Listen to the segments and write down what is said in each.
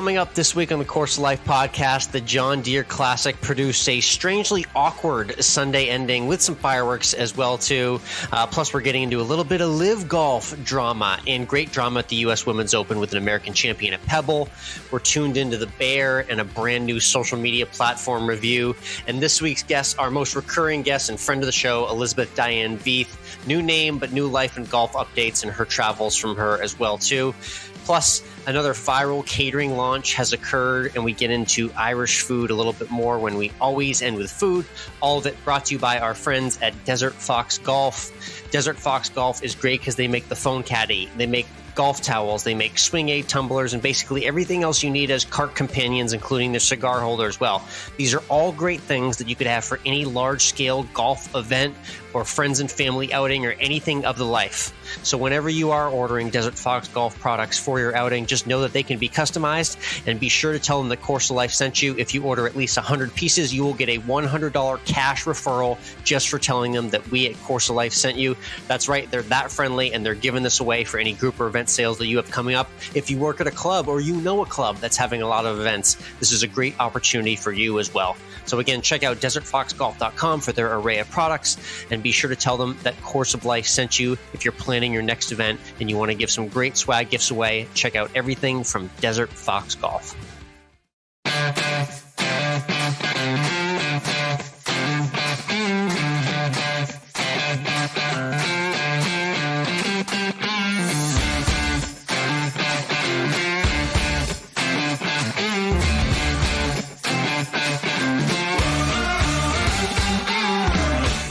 Coming up this week on the Course of Life podcast, the John Deere Classic produced a strangely awkward Sunday ending with some fireworks as well, too. Plus, we're getting into a little bit of LIV Golf drama and great drama at the U.S. Women's Open with an American champion at Pebble. We're tuned into the Bear and a brand new social media platform review. And this week's guest, our most recurring guest and friend of the show, Elizabeth Diane Veith. New name, but new life and golf updates and her travels from her as well, too. Plus, another viral catering launch has occurred, and we get into Irish food a little bit more when we always end with food. All of it brought to you by our friends at Desert Fox Golf. Desert Fox Golf is great because they make the phone caddy. They make golf towels, they make swing aid tumblers, and basically everything else you need as cart companions, including their cigar holder as well. These are all great things that you could have for any large-scale golf event or friends and family outing or anything of the life. So whenever you are ordering Desert Fox Golf products for your outing, just know that they can be customized, and be sure to tell them that Course of Life sent you. If you order at least 100 pieces, you will get a $100 cash referral just for telling them that we at Course of Life sent you. That's right, they're that friendly, and they're giving this away for any group or event sales that you have coming up. If you work at a club or you know a club that's having a lot of events, this is a great opportunity for you as well. So again, check out desertfoxgolf.com for their array of products, and be sure to tell them that Course of Life sent you if you're planning your next event and you want to give some great swag gifts away. Check out everything from Desert Fox Golf.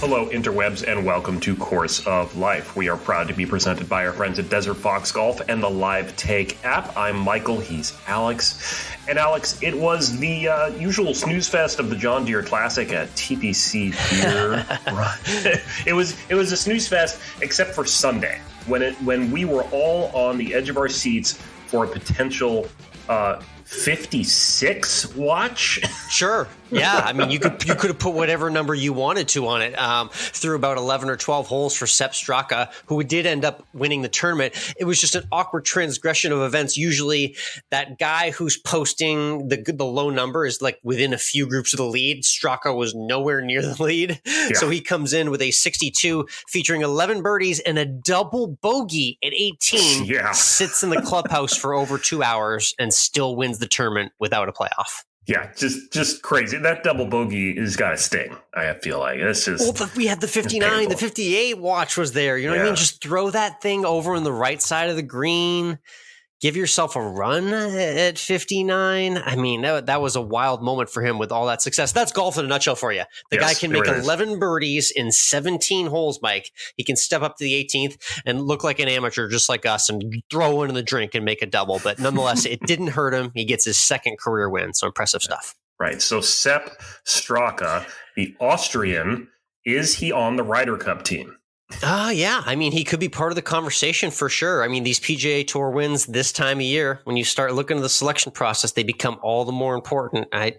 Hello, interwebs, and welcome to Course of Life. We are proud to be presented by our friends at Desert Fox Golf and the Live Take app. I'm Michael, he's Alex. And Alex, it was the usual snooze fest of the John Deere Classic at TP Deere Run. It was a snooze fest, except for Sunday, when we were all on the edge of our seats for a potential 56 watch. Sure. Yeah. I mean, you could have put whatever number you wanted to on it. Through about 11 or 12 holes for Sepp Straka, who did end up winning the tournament. It was just an awkward transgression of events. Usually that guy who's posting the low number is like within a few groups of the lead. Straka was nowhere near the lead. Yeah. So he comes in with a 62 featuring 11 birdies and a double bogey at 18. Yeah. Sits in the clubhouse for over 2 hours and still wins the tournament without a playoff. Yeah, just crazy. That double bogey has got to sting, I feel like. It's just, well, we had the 59, the 58 watch was there. You know what I mean? Just throw that thing over on the right side of the green. Give yourself a run at 59. I mean, that was a wild moment for him with all that success. That's golf in a nutshell for you. The guy can make 11 birdies in 17 holes, Mike. He can step up to the 18th and look like an amateur just like us and throw one in the drink and make a double. But nonetheless, it didn't hurt him. He gets his second career win. So impressive stuff. Right. So Sepp Straka, the Austrian, is he on the Ryder Cup team? Yeah. I mean, he could be part of the conversation for sure. I mean, these PGA Tour wins this time of year, when you start looking at the selection process, they become all the more important. I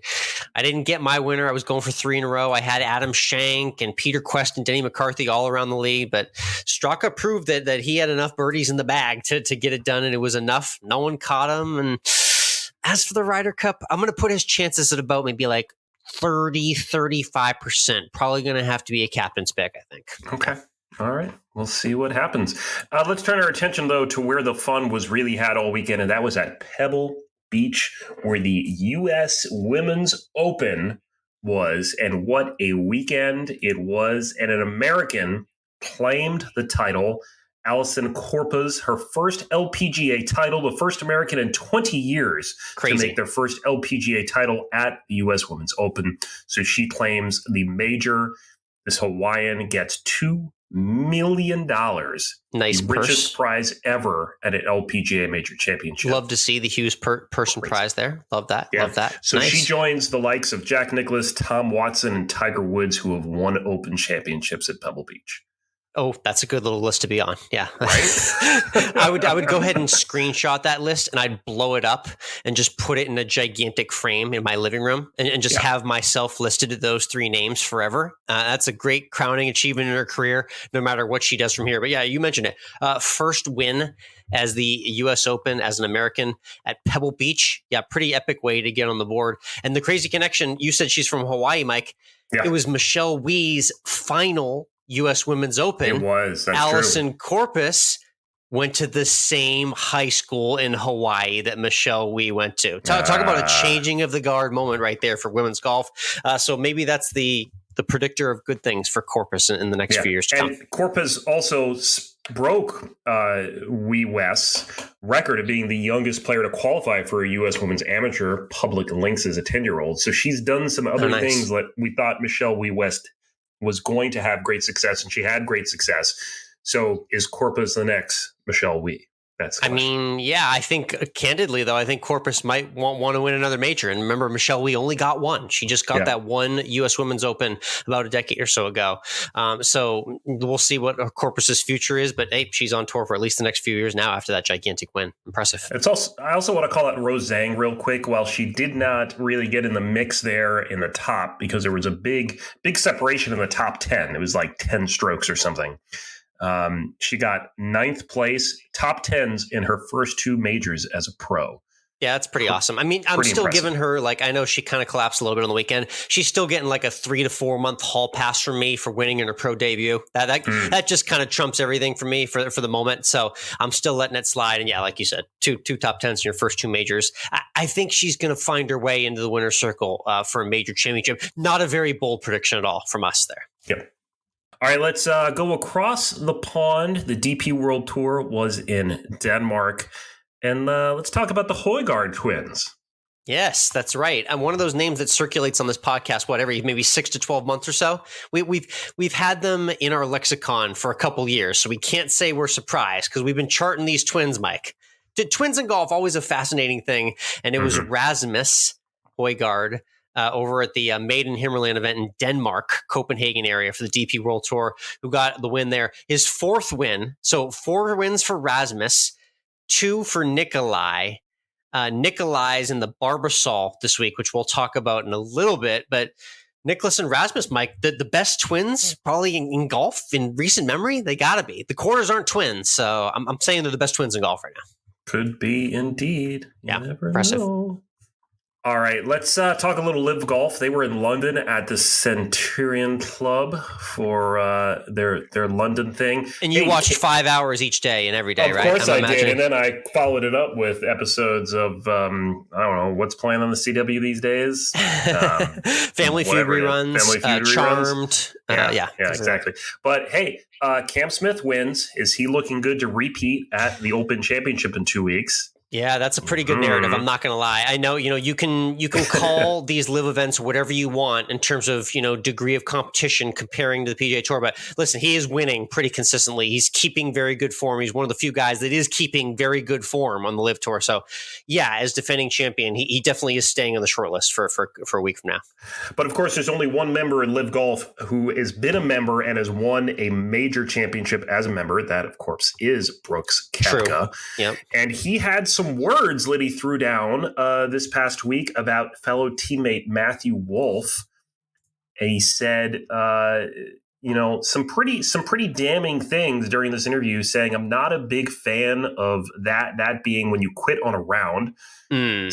didn't get my winner. I was going for 3 in a row. I had Adam Schenk and Peter Quest and Denny McCarthy all around the league, but Straka proved that he had enough birdies in the bag to get it done, and it was enough. No one caught him. And as for the Ryder Cup, I'm going to put his chances at about maybe like 30-35%. Probably going to have to be a captain's pick, I think. Okay. All right. We'll see what happens. Let's turn our attention, though, to where the fun was really had all weekend, and that was at Pebble Beach, where the U.S. Women's Open was. And what a weekend it was. And an American claimed the title. Allisen Corpuz, her first LPGA title, the first American in 20 years to make their first LPGA title at the U.S. Women's Open. So she claims the major. This Hawaiian gets $2 million. Nice the richest prize ever at an LPGA major championship. Love to see the Hughes person prize there. Love that. Yeah. Love that. So nice. She joins the likes of Jack Nicklaus, Tom Watson, and Tiger Woods, who have won Open championships at Pebble Beach. Oh, that's a good little list to be on. Yeah. Right? I would go ahead and screenshot that list and I'd blow it up and just put it in a gigantic frame in my living room and just have myself listed to those three names forever. That's a great crowning achievement in her career, no matter what she does from here. But yeah, you mentioned it. First win as the U.S. Open as an American at Pebble Beach. Yeah, pretty epic way to get on the board. And the crazy connection, you said she's from Hawaii, Mike. Yeah. It was Michelle Wie's final U.S. Women's Open. It was. That's Allison true. Corpus went to the same high school in Hawaii that Michelle Wie went to. Talk about a changing of the guard moment right there for women's golf. So maybe that's the predictor of good things for Corpus in the next few years to come. And Corpus also broke Wie West's record of being the youngest player to qualify for a U.S. Women's Amateur Public Links as a 10-year-old. So she's done some other things that we thought Michelle Wie West was going to have great success, and she had great success. So is Corpus the next Michelle Wie? I mean, yeah, I think candidly, though, I think Corpus might want to win another major. And remember, Michelle Wie only got one. She just got that one U.S. Women's Open about a decade or so ago. So we'll see what Corpus's future is. But hey, she's on tour for at least the next few years now after that gigantic win. Impressive. I also want to call out Rose Zhang real quick. While she did not really get in the mix there in the top because there was a big separation in the top 10. It was like 10 strokes or something. She got 9th place, top 10s in her first 2 majors as a pro. Yeah, that's pretty awesome. I mean, I'm still giving her, like, I know she kind of collapsed a little bit on the weekend. She's still getting like a 3 to 4 month hall pass from me for winning in her pro debut. That just kind of trumps everything for me for the moment. So I'm still letting it slide. And yeah, like you said, two top 10s in your first 2 majors. I think she's going to find her way into the winner's circle for a major championship. Not a very bold prediction at all from us there. Yep. All right, let's go across the pond. The DP World Tour was in Denmark. And let's talk about the Højgaard twins. Yes, that's right. And one of those names that circulates on this podcast, every maybe 6 to 12 months or so. We've had them in our lexicon for a couple years, so we can't say we're surprised because we've been charting these twins, Mike. Twins in golf, always a fascinating thing. And it was Rasmus Højgaard over at the Maiden Himmerland event in Denmark, Copenhagen area for the DP World Tour, who got the win there. His 4th win. So 4 wins for Rasmus, 2 for Nikolai. Nikolai's in the Barbasol this week, which we'll talk about in a little bit. But Nicklaus and Rasmus, Mike, the best twins probably in golf in recent memory. They got to be. The Quarters aren't twins, so I'm saying they're the best twins in golf right now. Could be indeed. Yeah, impressive. Know. All right, let's talk a little LIV Golf. They were in London at the Centurion Club for their London thing. And you watched 5 hours each day and every day, right? Of course I did. And then I followed it up with episodes of, I don't know, what's playing on the CW these days? Family Feud reruns, Charmed. Yeah, exactly. But hey, Cam Smith wins. Is he looking good to repeat at the Open Championship in 2 weeks? Yeah, that's a pretty good narrative. I'm not going to lie. I know, you can call these LIV events whatever you want in terms of, degree of competition comparing to the PGA Tour. But listen, he is winning pretty consistently. He's keeping very good form. He's one of the few guys that is keeping very good form on the LIV Tour. So yeah, as defending champion, he definitely is staying on the short list for a week from now. But of course, there's only one member in LIV Golf who has been a member and has won a major championship as a member. That, of course, is Brooks Koepka. True. Yep. And he had some words Liddy threw down this past week about fellow teammate Matthew Wolff. And he said, some pretty damning things during this interview, saying, I'm not a big fan of that being when you quit on a round.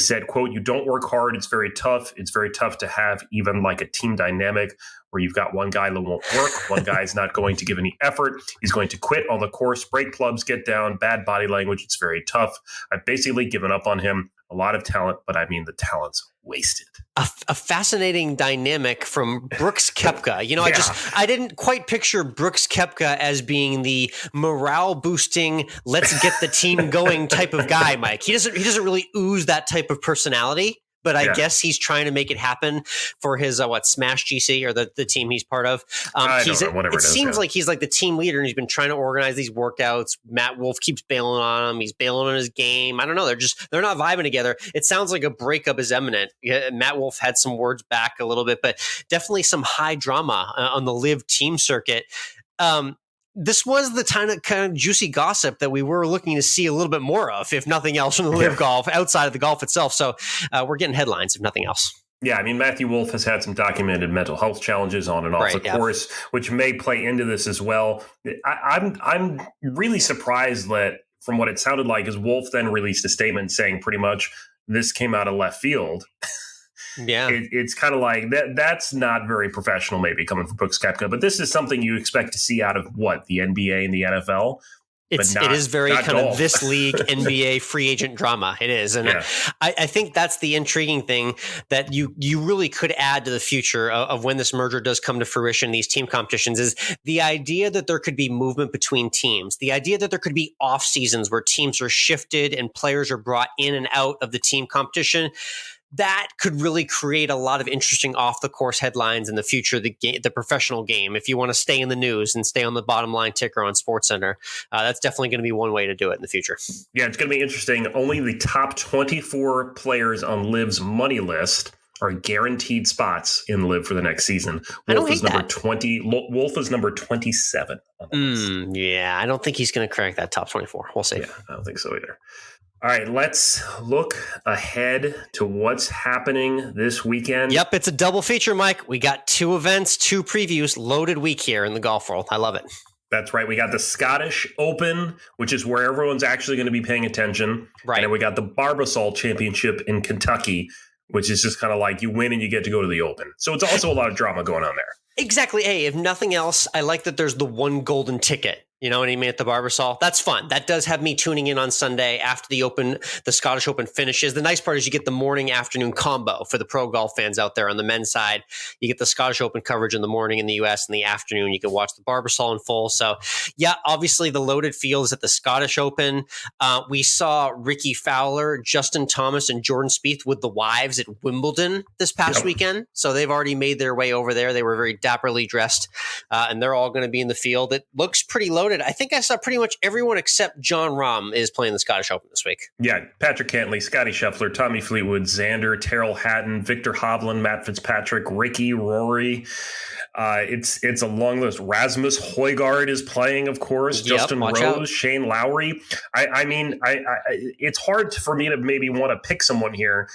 Said, quote, you don't work hard. It's very tough. It's very tough to have even like a team dynamic where you've got one guy that won't work. One guy's not going to give any effort. He's going to quit on the course, break clubs, get down, bad body language. It's very tough. I've basically given up on him. A lot of talent, but I mean, the talent's wasted. A fascinating dynamic from Brooks Koepka. I didn't quite picture Brooks Koepka as being the morale boosting, let's get the team going type of guy, Mike. He doesn't really ooze that type of personality. But I guess he's trying to make it happen for his Smash GC or the team he's part of. It seems like he's like the team leader, and he's been trying to organize these workouts. Matt Wolff keeps bailing on him. He's bailing on his game. I don't know. They're not vibing together. It sounds like a breakup is imminent. Matt Wolff had some words back a little bit, but definitely some high drama on the LIV team circuit. this was the kind of juicy gossip that we were looking to see a little bit more of, if nothing else, from the LIV Golf outside of the golf itself. So we're getting headlines, if nothing else. Yeah, I mean, Matthew Wolff has had some documented mental health challenges on and off the course, which may play into this as well. I'm really surprised that, from what it sounded like, is Wolff then released a statement saying pretty much this came out of left field. Yeah, it's kind of like that's not very professional, maybe coming from Brooks Koepka, but this is something you expect to see out of the NBA and the NFL. It is very kind of this league NBA free agent drama. It is. And I think that's the intriguing thing that you really could add to the future of when this merger does come to fruition, these team competitions, is the idea that there could be movement between teams, the idea that there could be off seasons where teams are shifted and players are brought in and out of the team competition. That could really create a lot of interesting off-the-course headlines in the future of the professional game. If you want to stay in the news and stay on the bottom line ticker on SportsCenter, that's definitely going to be one way to do it in the future. Yeah, it's going to be interesting. Only the top 24 players on LIV's money list are guaranteed spots in LIV for the next season. Wolff is number 20. Wolff is number 27 on the list. Yeah, I don't think he's going to crack that top 24. We'll see. Yeah, I don't think so either. All right, let's look ahead to what's happening this weekend. Yep, it's a double feature, Mike. We got 2 events, 2 previews, loaded week here in the golf world. I love it. That's right. We got the Scottish Open, which is where everyone's actually going to be paying attention. Right. And then we got the Barbasol Championship in Kentucky, which is just kind of like you win and you get to go to the Open. So it's also a lot of drama going on there. Exactly. Hey, if nothing else, I like that there's the one golden ticket. You know what I mean? At the Barbasol. That's fun. That does have me tuning in on Sunday after the Scottish Open finishes. The nice part is you get the morning afternoon combo for the pro golf fans out there on the men's side. You get the Scottish Open coverage in the morning in the US, in the afternoon you can watch the Barbasol in full. So yeah, obviously the loaded fields at the Scottish Open. We saw Ricky Fowler, Justin Thomas, and Jordan Spieth with the wives at Wimbledon this past weekend. So they've already made their way over there. They were very dapperly dressed, and they're all going to be in the field. It looks pretty loaded. I think I saw pretty much everyone except John Rahm is playing the Scottish Open this week. Yeah, Patrick Cantley, Scotty Scheffler, Tommy Fleetwood, Xander, Terrell Hatton, Victor Hovland, Matt Fitzpatrick, Ricky, Rory. It's a long list. Rasmus Højgaard is playing, of course. Yep, Justin Rose, out. Shane Lowry. I mean, it's hard for me to maybe want to pick someone here.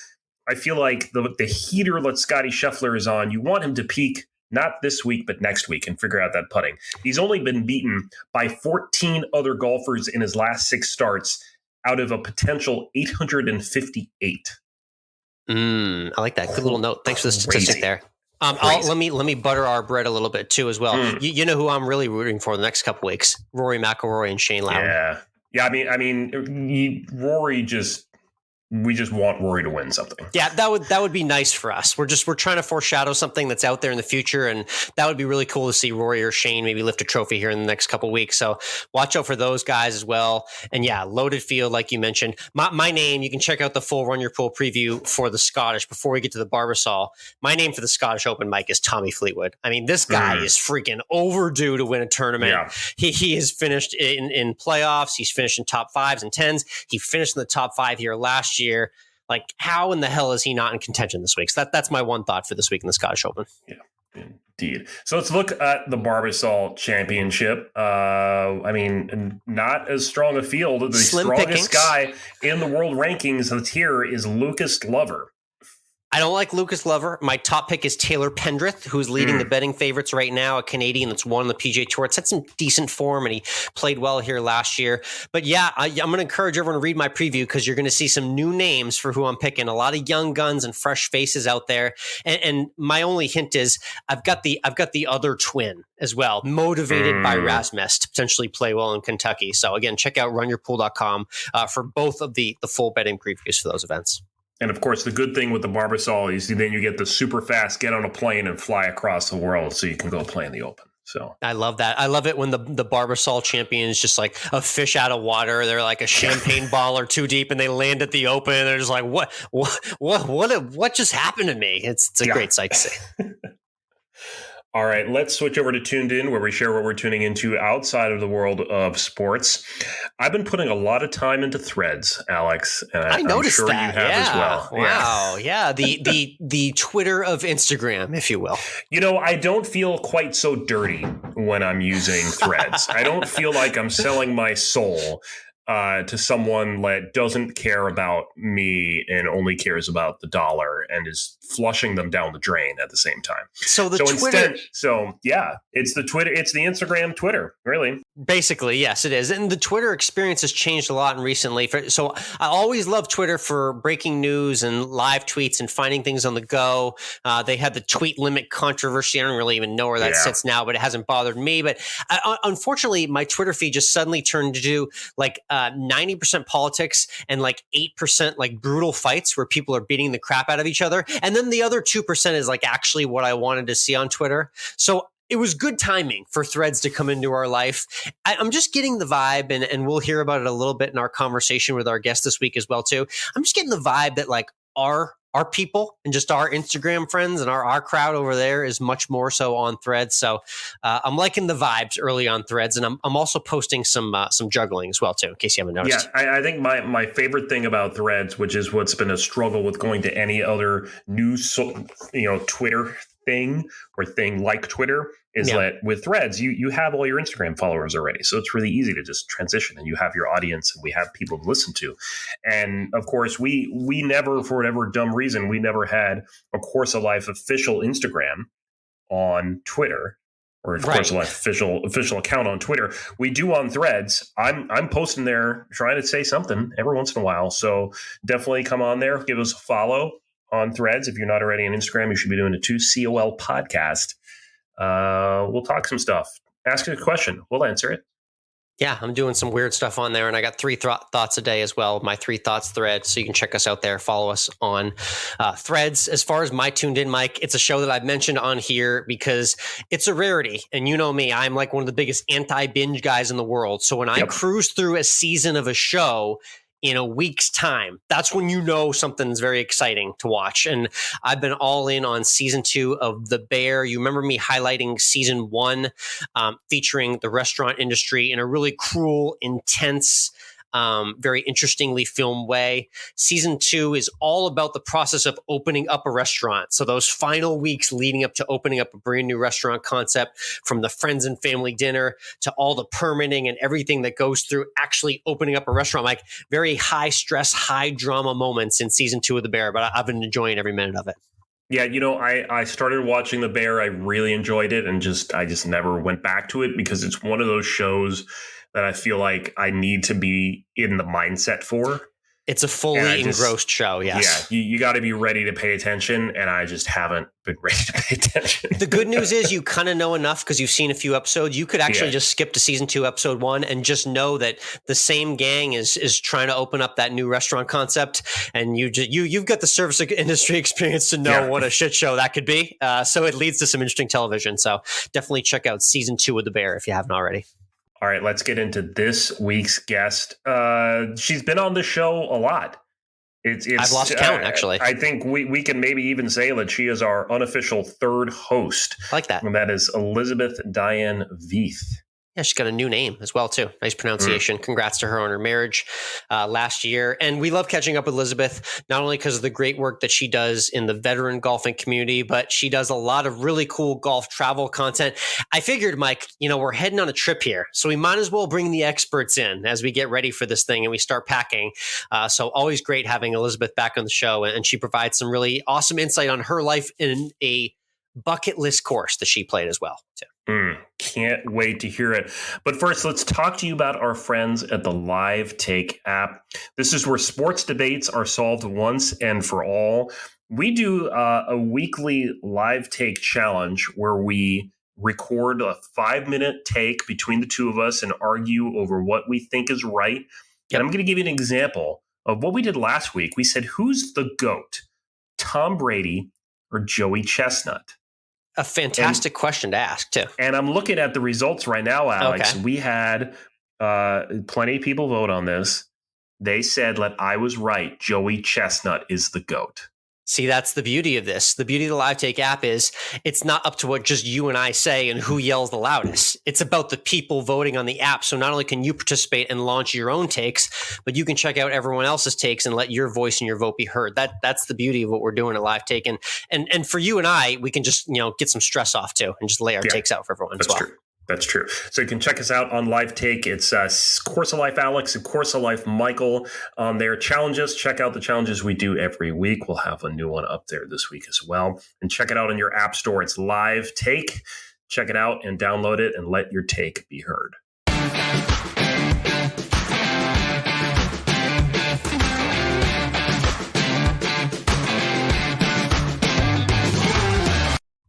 I feel like the heater that Scotty Scheffler is on, you want him to peak not this week, but next week, and figure out that putting. He's only been beaten by 14 other golfers in his last 6 starts out of a potential 858. I like that. Good little note. Thanks for the statistic there. Let me butter our bread a little bit too as well. You know who I'm really rooting for the next couple weeks? Rory McIlroy and Shane Lowry. Yeah. I mean, Rory we just want Rory to win something. Yeah, that would be nice for us. We're trying to foreshadow something that's out there in the future, and that would be really cool to see Rory or Shane maybe lift a trophy here in the next couple of weeks. So watch out for those guys as well. And yeah, loaded field like you mentioned. My name, you can check out the full Run Your Pool preview for the Scottish before we get to the Barbasol. My name for the Scottish Open, Mike, is Tommy Fleetwood. I mean, this guy is freaking overdue to win a tournament. Yeah. He has finished in playoffs. He's finished in top 5s and 10s. He finished in the top 5 here last year. Like, how in the hell is he not in contention this week? So that's my one thought for this week in the Scottish Open. Yeah, indeed. So let's look at the Barbasol Championship. I mean, not as strong a field. The strongest guy in the world rankings that's here is Lucas Glover. I don't like Lucas Glover. My top pick is Taylor Pendrith, who's leading the betting favorites right now, a Canadian that's won the PGA Tour. It's had some decent form, and he played well here last year. But yeah, I'm going to encourage everyone to read my preview because you're going to see some new names for who I'm picking. A lot of young guns and fresh faces out there. And my only hint is I've got the other twin as well, motivated by Rasmus to potentially play well in Kentucky. So again, check out runyourpool.com for both of the full betting previews for those events. And of course, the good thing with the Barbasol is then you get the super fast get on a plane and fly across the world so you can go play in the Open. So I love that. I love it when the Barbasol champion is just like a fish out of water. They're like a champagne ball or 2 deep and they land at the Open. And they're just like, what just happened to me? It's a great sight to see. All right, let's switch over to Tuned In, where we share what we're tuning into outside of the world of sports. I've been putting a lot of time into Threads, Alex, and I noticed I'm sure that. you have as well. Wow. Yeah. The Twitter of Instagram, if you will. You know, I don't feel quite so dirty when I'm using Threads. I don't feel like I'm selling my soul to someone that doesn't care about me and only cares about the dollar and is flushing them down the drain at the same time. So Twitter, it's the Twitter, it's the Instagram Twitter, really. Basically, yes, it is. And the Twitter experience has changed a lot recently. So I always love Twitter for breaking news and live tweets and finding things on the go. They had the tweet limit controversy. I don't really even know where that sits now, but it hasn't bothered me. But unfortunately, my Twitter feed just suddenly turned to like 90% politics and like 8% like brutal fights where people are beating the crap out of each other. And then the other 2% is like actually what I wanted to see on Twitter. So it was good timing for Threads to come into our life. I'm just getting the vibe, and we'll hear about it a little bit in our conversation with our guest this week as well, too. I'm just getting the vibe that like our people and just our Instagram friends and our crowd over there is much more so on Threads. So I'm liking the vibes early on Threads, and I'm also posting some juggling as well, too, in case you haven't noticed. Yeah, I think my favorite thing about Threads, which is what's been a struggle with going to any other news, Twitter thing or thing like Twitter, is that with Threads, you have all your Instagram followers already. So it's really easy to just transition, and you have your audience, and we have people to listen to. And of course, we never, for whatever dumb reason, we never had a Course of Life official Instagram on Twitter, or Course of Life official account on Twitter. We do on Threads. I'm posting there, trying to say something every once in a while. So definitely come on there, give us a follow on Threads. If you're not already on Instagram, you should be doing it too. COL podcast. We'll talk some stuff. Ask a question. We'll answer it. Yeah, I'm doing some weird stuff on there, and I got 3 thoughts a day as well, my 3 thoughts thread. So you can check us out there. Follow us on Threads. As far as my Tuned In, Mike, it's a show that I've mentioned on here because it's a rarity. And you know me, I'm like one of the biggest anti-binge guys in the world. So when I cruise through a season of a show in a week's time, that's when you know something's very exciting to watch. And I've been all in on season 2 of The Bear. You remember me highlighting season 1, featuring the restaurant industry in a really cruel, intense, very interestingly filmed way. Season 2 is all about the process of opening up a restaurant. So those final weeks leading up to opening up a brand new restaurant concept, from the friends and family dinner to all the permitting and everything that goes through actually opening up a restaurant, like very high stress, high drama moments in season 2 of The Bear, but I've been enjoying every minute of it. Yeah, I started watching The Bear. I really enjoyed it, and I just never went back to it because it's one of those shows that I feel like I need to be in the mindset for. It's a fully engrossed show, yes. Yeah, you got to be ready to pay attention, and I just haven't been ready to pay attention. The good news is you kind of know enough because you've seen a few episodes. You could actually just skip to season 2, episode 1, and just know that the same gang is trying to open up that new restaurant concept, and you've got the service industry experience to know what a shit show that could be. So it leads to some interesting television. So definitely check out season 2 of The Bear if you haven't already. All right, let's get into this week's guest. She's been on the show a lot. I've lost count, actually. I think we can maybe even say that she is our unofficial 3rd host. I like that. And that is Elizabeth Diane Veith. Yeah, she's got a new name as well, too. Nice pronunciation. Congrats to her on her marriage last year. And we love catching up with Elizabeth, not only because of the great work that she does in the veteran golfing community, but she does a lot of really cool golf travel content. I figured, Mike, we're heading on a trip here, so we might as well bring the experts in as we get ready for this thing and we start packing. So always great having Elizabeth back on the show, and she provides some really awesome insight on her life in a bucket list course that she played as well, too. Can't wait to hear it. But first, let's talk to you about our friends at the Live Take app. This is where sports debates are solved once and for all. We do a weekly Live Take challenge where we record a 5-minute take between the two of us and argue over what we think is right. And I'm going to give you an example of what we did last week. We said, who's the GOAT, Tom Brady or Joey Chestnut? A fantastic question to ask, too. And I'm looking at the results right now, Alex. Okay. We had plenty of people vote on this. They said that I was right. Joey Chestnut is the GOAT. See, that's the beauty of this. The beauty of the Live Take app is it's not up to what just you and I say and who yells the loudest. It's about the people voting on the app. So not only can you participate and launch your own takes, but you can check out everyone else's takes and let your voice and your vote be heard. That's the beauty of what we're doing at Live Take. And for you and I, we can just, get some stress off too and just lay our takes out for everyone as well. True. That's true. So you can check us out on Live Take. It's Course of Life Alex and Course of Life Michael on their challenges. Check out the challenges we do every week. We'll have a new one up there this week as well. And check it out in your app store. It's Live Take. Check it out and download it and let your take be heard.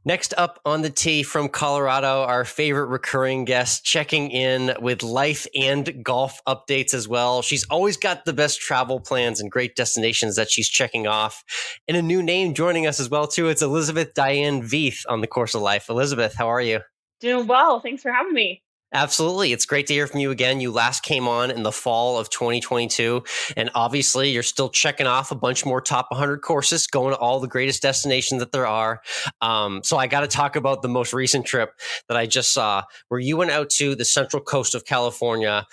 Next up on the tee from Colorado, our favorite recurring guest checking in with life and golf updates as well. She's always got the best travel plans and great destinations that she's checking off. And a new name joining us as well, too. It's Elizabeth Diane Veith on the Course of Life. Elizabeth, how are you? Doing well. Thanks for having me. Absolutely. It's great to hear from you again. You last came on in the fall of 2022, and obviously you're still checking off a bunch more top 100 courses, going to all the greatest destinations that there are. So I got to talk about the most recent trip that I just saw, where you went out to the central coast of California.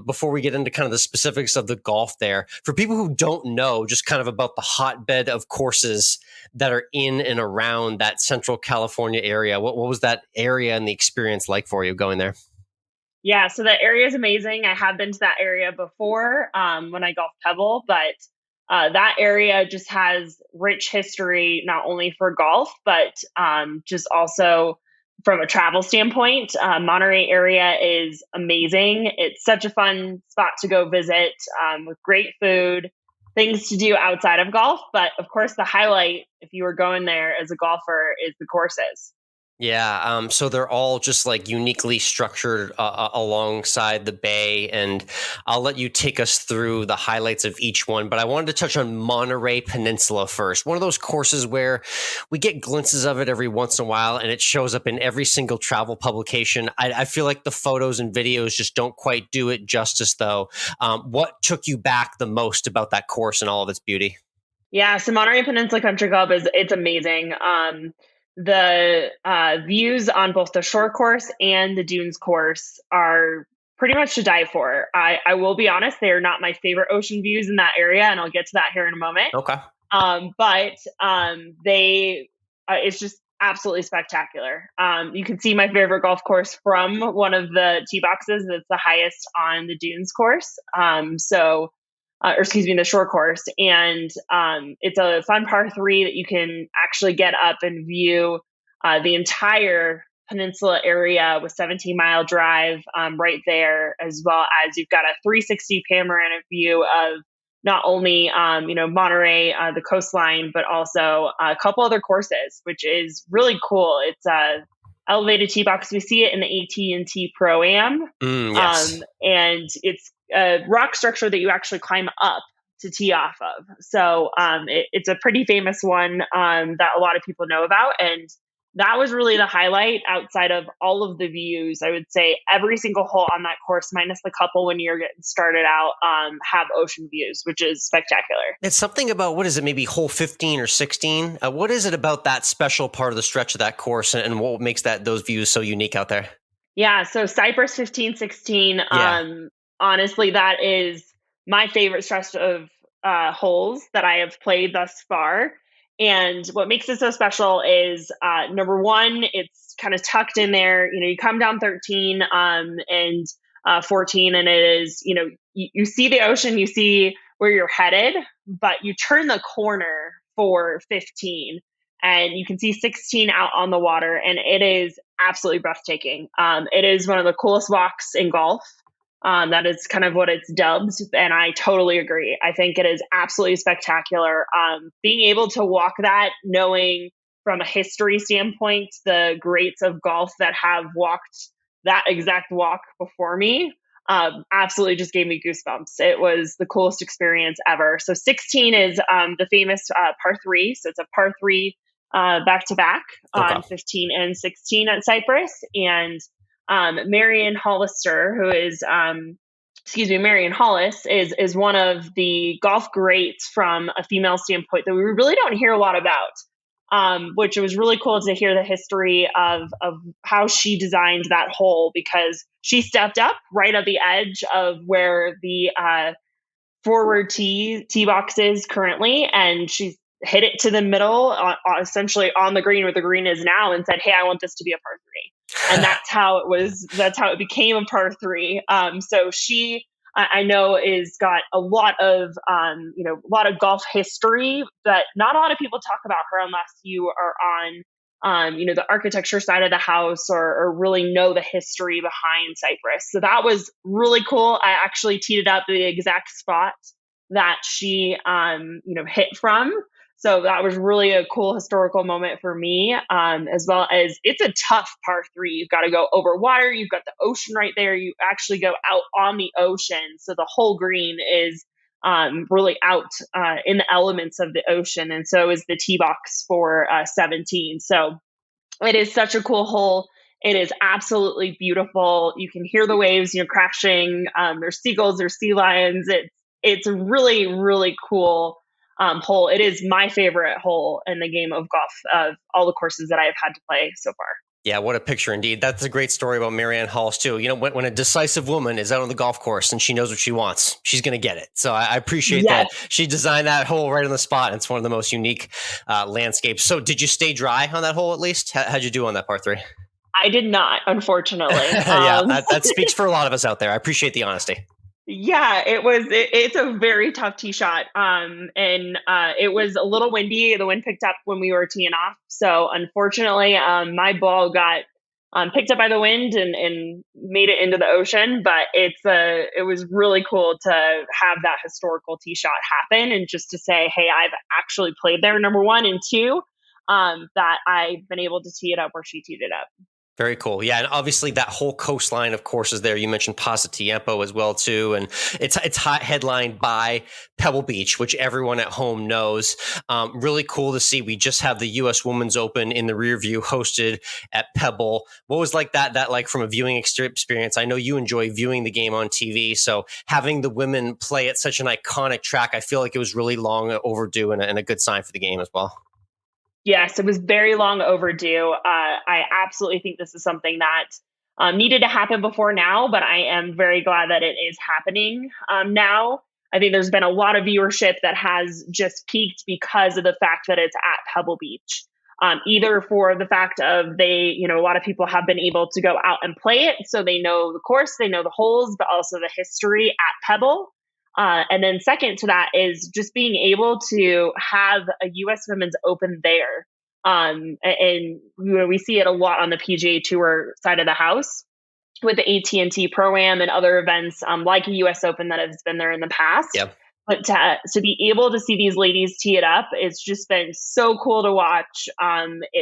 Before we get into kind of the specifics of the golf there, for people who don't know, just kind of about the hotbed of courses that are in and around that central California area. What was that area and the experience like for you going there? Yeah, so that area is amazing. I have been to that area before when I golfed Pebble, but that area just has rich history, not only for golf, but just also from a travel standpoint. Monterey area is amazing. It's such a fun spot to go visit with great food, things to do outside of golf. But of course, the highlight, if you were going there as a golfer, is the courses. Yeah, so they're all just like uniquely structured alongside the bay, and I'll let you take us through the highlights of each one, but I wanted to touch on Monterey Peninsula first. One of those courses where we get glimpses of it every once in a while, and it shows up in every single travel publication. I feel like the photos and videos just don't quite do it justice, though. What took you back the most about that course and all of its beauty? Yeah, so Monterey Peninsula Country Club it's amazing. The views on both the short course and the dunes course are pretty much to die for. I will be honest, they are not my favorite ocean views in that area, and I'll get to that here in a moment. Okay. But it's just absolutely spectacular. You can see my favorite golf course from one of the tee boxes that's the highest on the dunes course. The short course. And it's a fun par 3 that you can actually get up and view the entire peninsula area with 17-mile drive right there, as well as you've got a 360 panoramic view of not only, Monterey, the coastline, but also a couple other courses, which is really cool. It's a elevated tee box. We see it in the AT&T Pro-Am. Yes. And it's a rock structure that you actually climb up to tee off of. So it's a pretty famous one that a lot of people know about. And that was really the highlight outside of all of the views. I would say every single hole on that course, minus the couple when you're getting started out, have ocean views, which is spectacular. It's something about, what is it, maybe hole 15 or 16? What is it about that special part of the stretch of that course, and what makes those views so unique out there? Yeah, so Cypress 15, 16, honestly, that is my favorite stretch of holes that I have played thus far. And what makes it so special is, number one, it's kind of tucked in there. You come down 13 and 14, and it is, you see the ocean, you see where you're headed, but you turn the corner for 15 and you can see 16 out on the water, and it is absolutely breathtaking. It is one of the coolest walks in golf. That is kind of what it's dubbed. And I totally agree. I think it is absolutely spectacular. Being able to walk that, knowing from a history standpoint, the greats of golf that have walked that exact walk before me, absolutely just gave me goosebumps. It was the coolest experience ever. So 16 is the famous par 3. So it's a par 3 back-to-back on 15 and 16 at Cypress. And Marion Hollister, who is Marion Hollis is one of the golf greats from a female standpoint that we really don't hear a lot about, which it was really cool to hear the history of how she designed that hole, because she stepped up right at the edge of where the forward tee box is currently, and she hit it to the middle, essentially on the green where the green is now, and said, "Hey, I want this to be a par 3." And that's how it became a par 3. So she, I know, is got a lot of golf history, but not a lot of people talk about her unless you are on the architecture side of the house, or really know the history behind Cypress. So that was really cool. I actually teed it up the exact spot that she hit from. So that was really a cool historical moment for me, as well as it's a tough par 3. You've got to go over water. You've got the ocean right there. You actually go out on the ocean. So the whole green is really out in the elements of the ocean. And so is the tee box for 17. So it is such a cool hole. It is absolutely beautiful. You can hear the waves, crashing. There's seagulls, there's sea lions. It's a really, really cool hole. It is my favorite hole in the game of golf of all the courses that I have had to play so far. Yeah, what a picture indeed. That's a great story about Marianne Hollis too. When a decisive woman is out on the golf course and she knows what she wants, she's going to get it. So I appreciate that she designed that hole right on the spot. And it's one of the most unique landscapes. So did you stay dry on that hole at least? How'd you do on that par 3? I did not, unfortunately. That speaks for a lot of us out there. I appreciate the honesty. Yeah, it's a very tough tee shot. And it was a little windy. The wind picked up when we were teeing off. So unfortunately, my ball got picked up by the wind and made it into the ocean. But it was really cool to have that historical tee shot happen, and just to say, hey, I've actually played there, number one, and two, that I've been able to tee it up where she teed it up. Very cool. Yeah, and obviously that whole coastline of courses there. You mentioned Pasatiempo as well too, and it's headlined by Pebble Beach, which everyone at home knows. Really cool to see. We just have the U.S. Women's Open in the rear view, hosted at Pebble. What was that like from a viewing experience? I know you enjoy viewing the game on TV, so having the women play at such an iconic track, I feel like it was really long overdue and a good sign for the game as well. Yes, it was very long overdue. I absolutely think this is something that needed to happen before now, but I am very glad that it is happening now. I think there's been a lot of viewership that has just peaked because of the fact that it's at Pebble Beach. Either for the fact of a lot of people have been able to go out and play it, so they know the course, they know the holes, but also the history at Pebble. And then second to that is just being able to have a U.S. Women's Open there. And we see it a lot on the PGA Tour side of the house with the AT&T Pro-Am and other events like a U.S. Open that has been there in the past. Yep. But to be able to see these ladies tee it up, it's just been so cool to watch.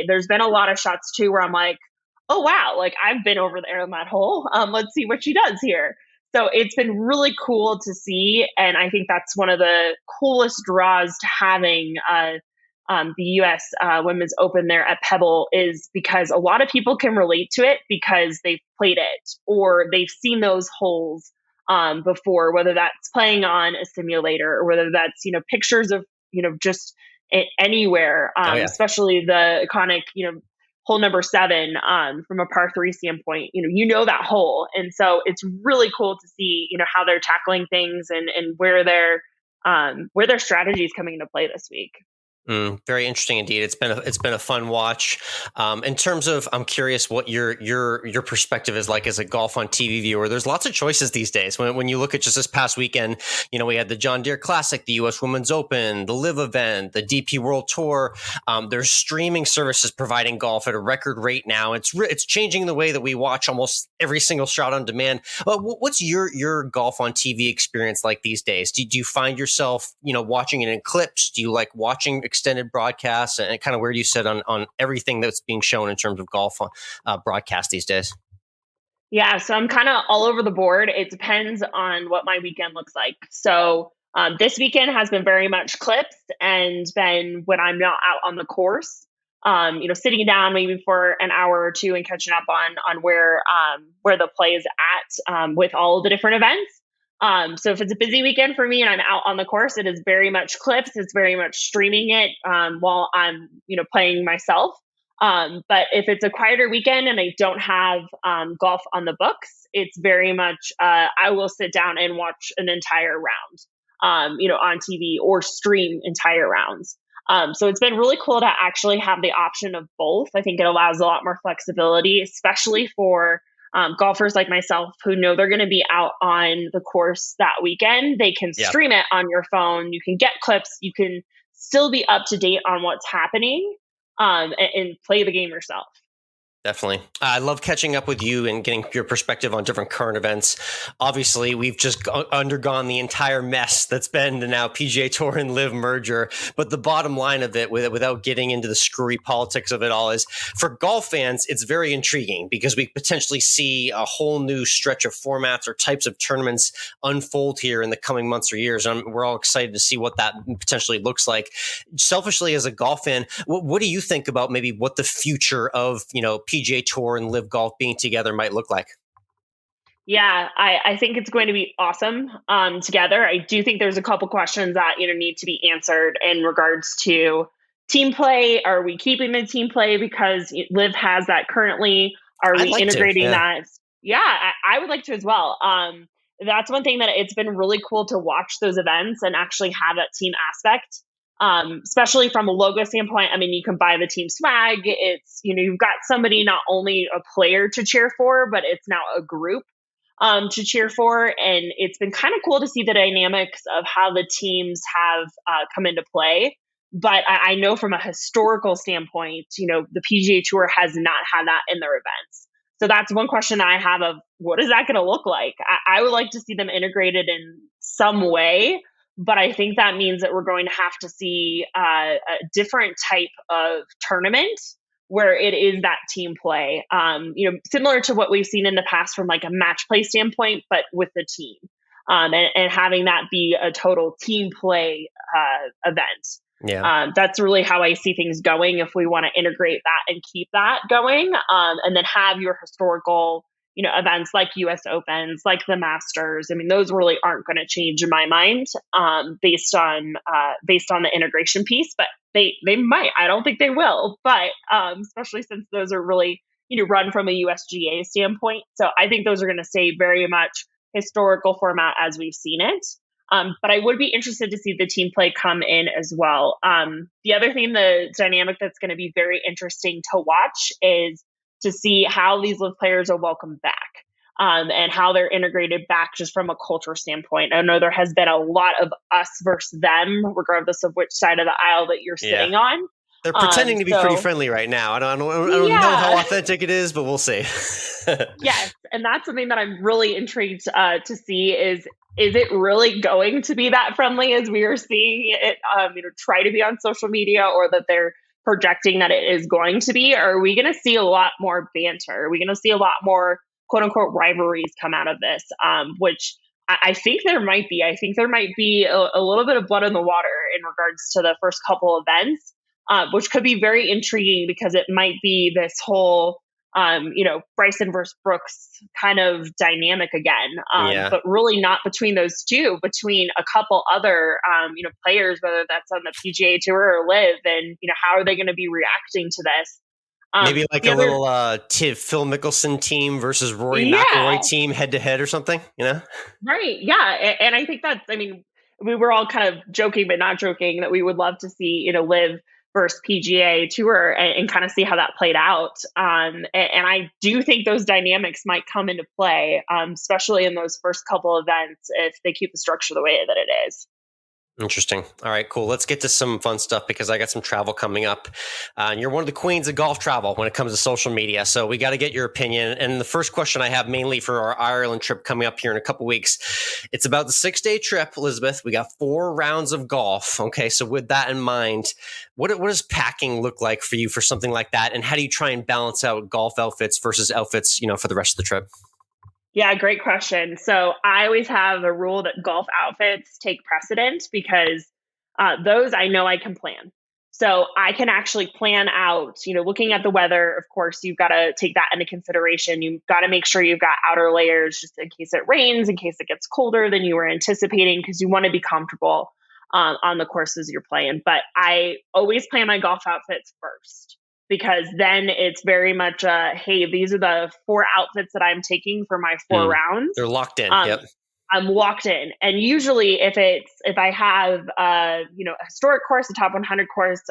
There's been a lot of shots too where I'm like, oh, wow, like I've been over there on that hole. Let's see what she does here. So it's been really cool to see. And I think that's one of the coolest draws to having the U.S. Women's Open there at Pebble, is because a lot of people can relate to it because they've played it or they've seen those holes before, whether that's playing on a simulator or whether that's, pictures of, just anywhere, especially the iconic, hole number 7 from a par 3 standpoint, that hole. And so it's really cool to see, how they're tackling things and where their strategy is coming into play this week. Very interesting indeed. It's been a fun watch. In terms of, I'm curious what your perspective is like as a golf on TV viewer. There's lots of choices these days. When you look at just this past weekend, we had the John Deere Classic, the U.S. Women's Open, the LIV event, the DP World Tour. There's streaming services providing golf at a record rate now. It's changing the way that we watch almost every single shot on demand. What's your golf on TV experience like these days? Do you find yourself watching it in clips? Do you like watching extended broadcasts, and kind of where do you sit on everything that's being shown in terms of golf broadcast these days? Yeah, so I'm kind of all over the board. It depends on what my weekend looks like. So this weekend has been very much clips, and then when I'm not out on the course, sitting down maybe for an hour or two and catching up on where the play is at with all of the different events. So if it's a busy weekend for me and I'm out on the course, it is very much clips. It's very much streaming it while I'm, playing myself. But if it's a quieter weekend and I don't have golf on the books, it's very much I will sit down and watch an entire round, on TV or stream entire rounds. So it's been really cool to actually have the option of both. I think it allows a lot more flexibility, especially for golfers like myself who know they're going to be out on the course that weekend. They can stream it on your phone. You can get clips. You can still be up to date on what's happening and play the game yourself. Definitely. I love catching up with you and getting your perspective on different current events. Obviously, we've just undergone the entire mess that's been the now PGA Tour and LIV merger. But the bottom line of it, without getting into the screwy politics of it all, is for golf fans, it's very intriguing because we potentially see a whole new stretch of formats or types of tournaments unfold here in the coming months or years. And we're all excited to see what that potentially looks like. Selfishly, as a golf fan, what do you think about maybe what the future of, PGA Tour and LIV Golf being together might look like? Yeah, I think it's going to be awesome together. I do think there's a couple questions that need to be answered in regards to team play. Are we keeping the team play because LIV has that currently? Are we integrating that? Yeah, I would like to as well. That's one thing that it's been really cool to watch those events and actually have that team aspect. Especially from a logo standpoint. I mean, you can buy the team swag. It's, you've got somebody, not only a player to cheer for, but it's now a group to cheer for. And it's been kind of cool to see the dynamics of how the teams have come into play. But I know from a historical standpoint, the PGA Tour has not had that in their events. So that's one question I have of what is that going to look like? I would like to see them integrated in some way. But I think that means that we're going to have to see a different type of tournament where it is that team play, similar to what we've seen in the past from like a match play standpoint, but with the team and having that be a total team play event. Yeah, that's really how I see things going if we want to integrate that and keep that going and then have your historical events like US Opens, like the Masters. I mean, those really aren't going to change in my mind based on the integration piece, but they might. I don't think they will, but especially since those are really, run from a USGA standpoint. So I think those are going to stay very much historical format as we've seen it. But I would be interested to see the team play come in as well. The other thing, the dynamic that's going to be very interesting to watch is to see how these LIV players are welcomed back and how they're integrated back just from a culture standpoint. I know there has been a lot of us versus them, regardless of which side of the aisle that you're sitting on. They're pretending to be pretty friendly right now. I don't know how authentic it is, but we'll see. Yes, and that's something that I'm really intrigued to see is it really going to be that friendly as we are seeing it try to be on social media, or that they're projecting that it is going to be? Or are we going to see a lot more banter? Are we going to see a lot more quote unquote rivalries come out of this? Which I think there might be. I think there might be a little bit of blood in the water in regards to the first couple events, which could be very intriguing because it might be this whole Bryson versus Brooks kind of dynamic again, but really not between those two, between a couple other, players, whether that's on the PGA Tour or LIV, and, how are they going to be reacting to this? Maybe like a little Phil Mickelson team versus Rory McIlroy team head to head or something, Right. Yeah. And I think we were all kind of joking, but not joking, that we would love to see, LIV versus PGA Tour and kind of see how that played out. And I do think those dynamics might come into play, especially in those first couple events, if they keep the structure the way that it is. Interesting. All right, cool. Let's get to some fun stuff because I got some travel coming up. And you're one of the queens of golf travel when it comes to social media. So we got to get your opinion. And the first question I have mainly for our Ireland trip coming up here in a couple weeks, it's about the 6-day trip, Elizabeth. We got 4 rounds of golf. Okay, so with that in mind, what does packing look like for you for something like that? And how do you try and balance out golf outfits versus outfits, for the rest of the trip? Yeah, great question. So I always have a rule that golf outfits take precedent because those I know I can plan. So I can actually plan out, looking at the weather. Of course, you've got to take that into consideration. You've got to make sure you've got outer layers just in case it rains, in case it gets colder than you were anticipating, because you want to be comfortable on the courses you're playing. But I always plan my golf outfits first, because then it's very much, hey, these are the 4 outfits that I'm taking for my 4 rounds. They're locked in. Yep. I'm locked in. And usually if I have, a historic course, a top 100 course,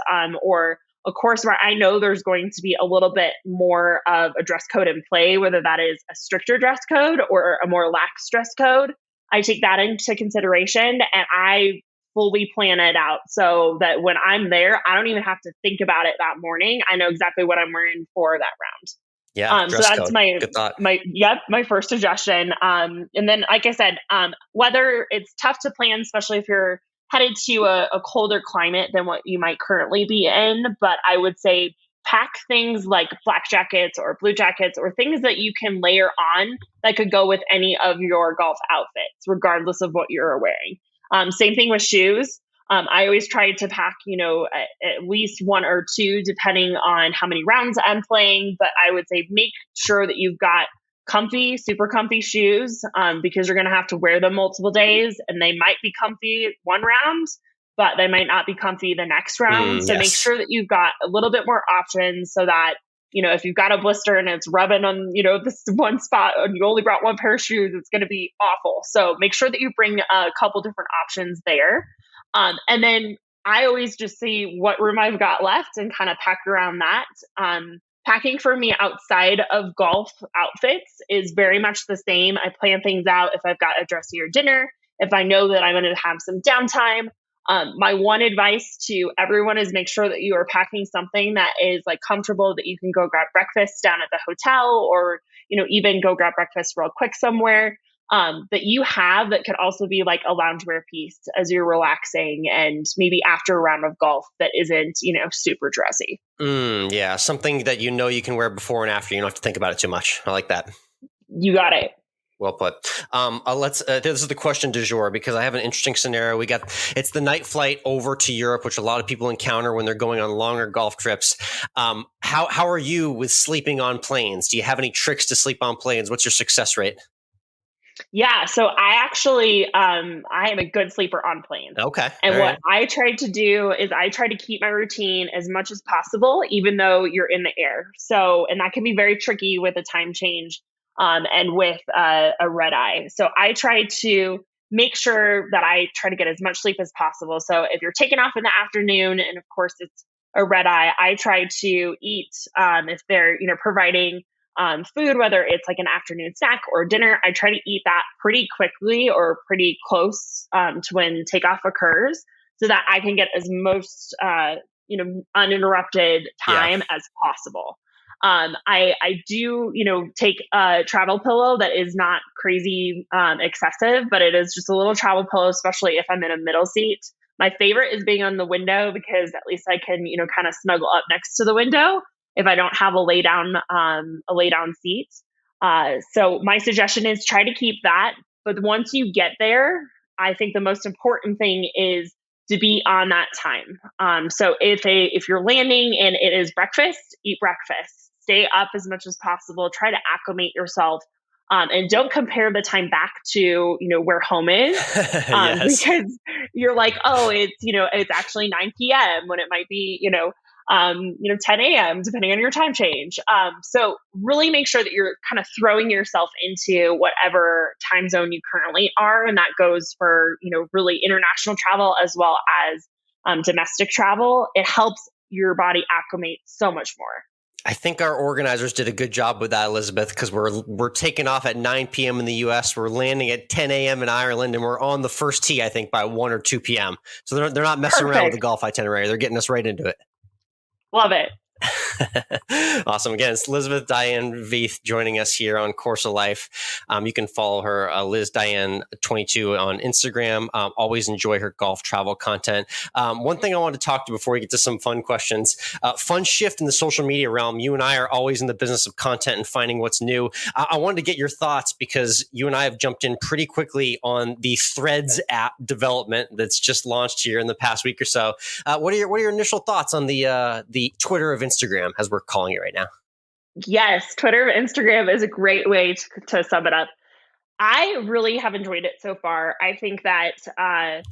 or a course where I know there's going to be a little bit more of a dress code in play, whether that is a stricter dress code or a more lax dress code, I take that into consideration, and I fully plan it out so that when I'm there, I don't even have to think about it that morning. I know exactly what I'm wearing for that round. Yeah. So that's code. my first suggestion. And then, like I said, weather, it's tough to plan, especially if you're headed to a colder climate than what you might currently be in. But I would say pack things like black jackets or blue jackets, or things that you can layer on that could go with any of your golf outfits, regardless of what you're wearing. Same thing with shoes. I always try to pack, at least 1 or 2, depending on how many rounds I'm playing. But I would say make sure that you've got comfy, super comfy shoes, because you're going to have to wear them multiple days, and they might be comfy one round, but they might not be comfy the next round. So make sure that you've got a little bit more options, so that, if you've got a blister and it's rubbing on, this one spot and you only brought 1 pair of shoes, it's going to be awful. So make sure that you bring a couple different options there. And then I always just see what room I've got left and kind of pack around that. Packing for me outside of golf outfits is very much the same. I plan things out if I've got a dressier dinner, if I know that I'm going to have some downtime. My one advice to everyone is make sure that you are packing something that is like comfortable, that you can go grab breakfast down at the hotel, or, even go grab breakfast real quick somewhere. That you have that could also be like a loungewear piece as you're relaxing, and maybe after a round of golf that isn't, super dressy. Yeah, something that you can wear before and after. You don't have to think about it too much. I like that. You got it. Well put. This is the question du jour, because I have an interesting scenario. It's the night flight over to Europe, which a lot of people encounter when they're going on longer golf trips. How are you with sleeping on planes? Do you have any tricks to sleep on planes? What's your success rate? Yeah, so I actually, I am a good sleeper on planes. Okay. And what I try to do is I try to keep my routine as much as possible, even though you're in the air. So, and that can be very tricky with a time change, and with a red eye. So I try to make sure that I try to get as much sleep as possible. So if you're taking off in the afternoon, and of course it's a red eye, I try to eat, if they're, providing food, whether it's like an afternoon snack or dinner, I try to eat that pretty quickly or pretty close to when takeoff occurs, so that I can get as most uninterrupted time as possible. I do take a travel pillow that is not crazy excessive, but it is just a little travel pillow, especially if I'm in a middle seat. My favorite is being on the window, because at least I can kind of snuggle up next to the window if I don't have a lay down seat. So my suggestion is try to keep that. But once you get there, I think the most important thing is to be on that time. So if you're landing and it is breakfast, eat breakfast. Stay up as much as possible. Try to acclimate yourself. And don't compare the time back to, where home is, because you're like, oh, it's actually 9 p.m. when it might be, 10 a.m. depending on your time change. So really make sure that you're kind of throwing yourself into whatever time zone you currently are. And that goes for, really international travel as well as domestic travel. It helps your body acclimate so much more. I think our organizers did a good job with that, Elizabeth, because we're taking off at 9 p.m. in the U.S. We're landing at 10 a.m. in Ireland, and we're on the first tee, I think, by 1 or 2 p.m. So they're not messing around with the golf itinerary. They're getting us right into it. Love it. Awesome. Again, it's Elizabeth Diane Veith joining us here on Course of Life. You can follow her, Liz Diane 22 on Instagram. Always enjoy her golf travel content. One thing I wanted to talk to before we get to some fun questions, fun shift in the social media realm. You and I are always in the business of content and finding what's new. I wanted to get your thoughts because you and I have jumped in pretty quickly on the Threads app development that's just launched here in the past week or so. What are your initial thoughts on the Twitter of Instagram, as we're calling it right now? Yes, Twitter and Instagram is a great way to sum it up. I really have enjoyed it so far. I think that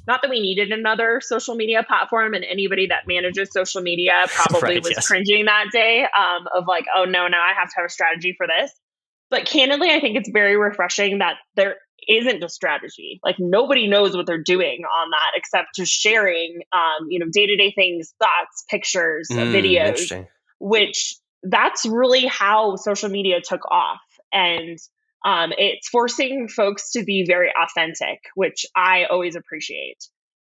not that we needed another social media platform, and anybody that manages social media probably was cringing that day of like, oh, no, I have to have a strategy for this. But candidly, I think it's very refreshing that there isn't a strategy. Like nobody knows what they're doing on that except just sharing, day-to-day things, thoughts, pictures, videos, which that's really how social media took off. And it's forcing folks to be very authentic, which I always appreciate.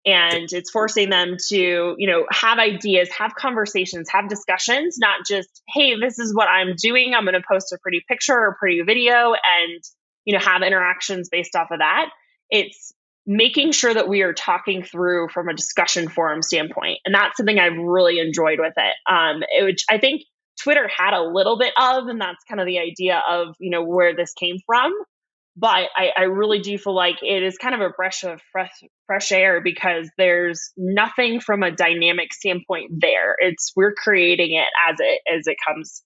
And it's forcing them to, have ideas, have conversations, have discussions, not just, hey, this is what I'm doing. I'm going to post a pretty picture or a pretty video and, have interactions based off of that. It's making sure that we are talking through from a discussion forum standpoint. And that's something I've really enjoyed with it. Which I think Twitter had a little bit of, and that's kind of the idea of, where this came from. But I really do feel like it is kind of a breath of fresh air because there's nothing from a dynamic standpoint there. We're creating it as it comes,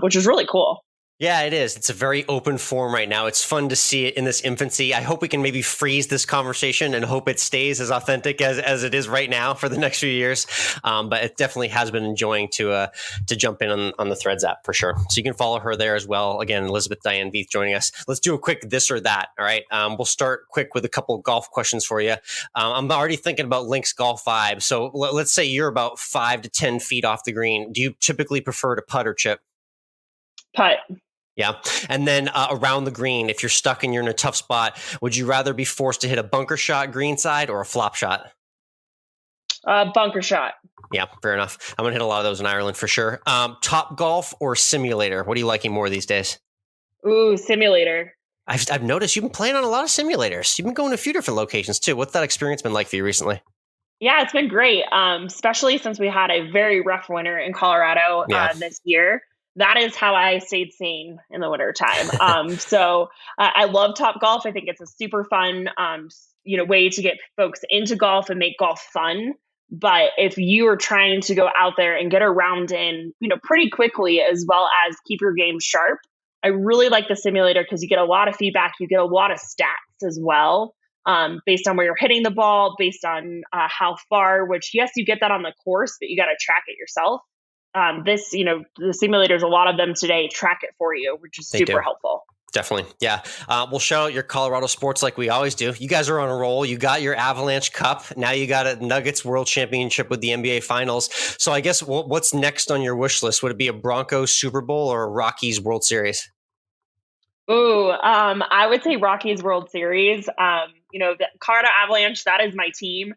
which is really cool. Yeah, it is. It's a very open form right now. It's fun to see it in this infancy. I hope we can maybe freeze this conversation and hope it stays as authentic as it is right now for the next few years. But it definitely has been enjoying to jump in on the Threads app for sure. So you can follow her there as well. Again, Elizabeth Diane Veith joining us. Let's do a quick this or that. All right. We'll start quick with a couple of golf questions for you. I'm already thinking about Link's golf vibe. So let's say you're about 5 to 10 feet off the green. Do you typically prefer to putt or chip? Putt. Yeah. And then around the green, if you're stuck and you're in a tough spot, would you rather be forced to hit a bunker shot greenside or a flop shot? Bunker shot. Yeah, fair enough. I'm going to hit a lot of those in Ireland for sure. Top Golf or simulator? What are you liking more these days? Ooh, simulator. I've noticed you've been playing on a lot of simulators. You've been going to a few different locations too. What's that experience been like for you recently? Yeah, it's been great, especially since we had a very rough winter in Colorado this year. That is how I stayed sane in the winter time. So I love Top Golf. I think it's a super fun, way to get folks into golf and make golf fun. But if you are trying to go out there and get a round in, pretty quickly, as well as keep your game sharp, I really like the simulator because you get a lot of feedback. You get a lot of stats as well, based on where you're hitting the ball, based on how far, which, yes, you get that on the course, but you got to track it yourself. The simulators, a lot of them today track it for you, which is super helpful. Definitely. Yeah. We'll shout out your Colorado sports like we always do. You guys are on a roll. You got your Avalanche Cup. Now you got a Nuggets World Championship with the NBA Finals. So I guess what's next on your wish list? Would it be a Broncos Super Bowl or a Rockies World Series? Ooh, I would say Rockies World Series. The Colorado Avalanche, that is my team.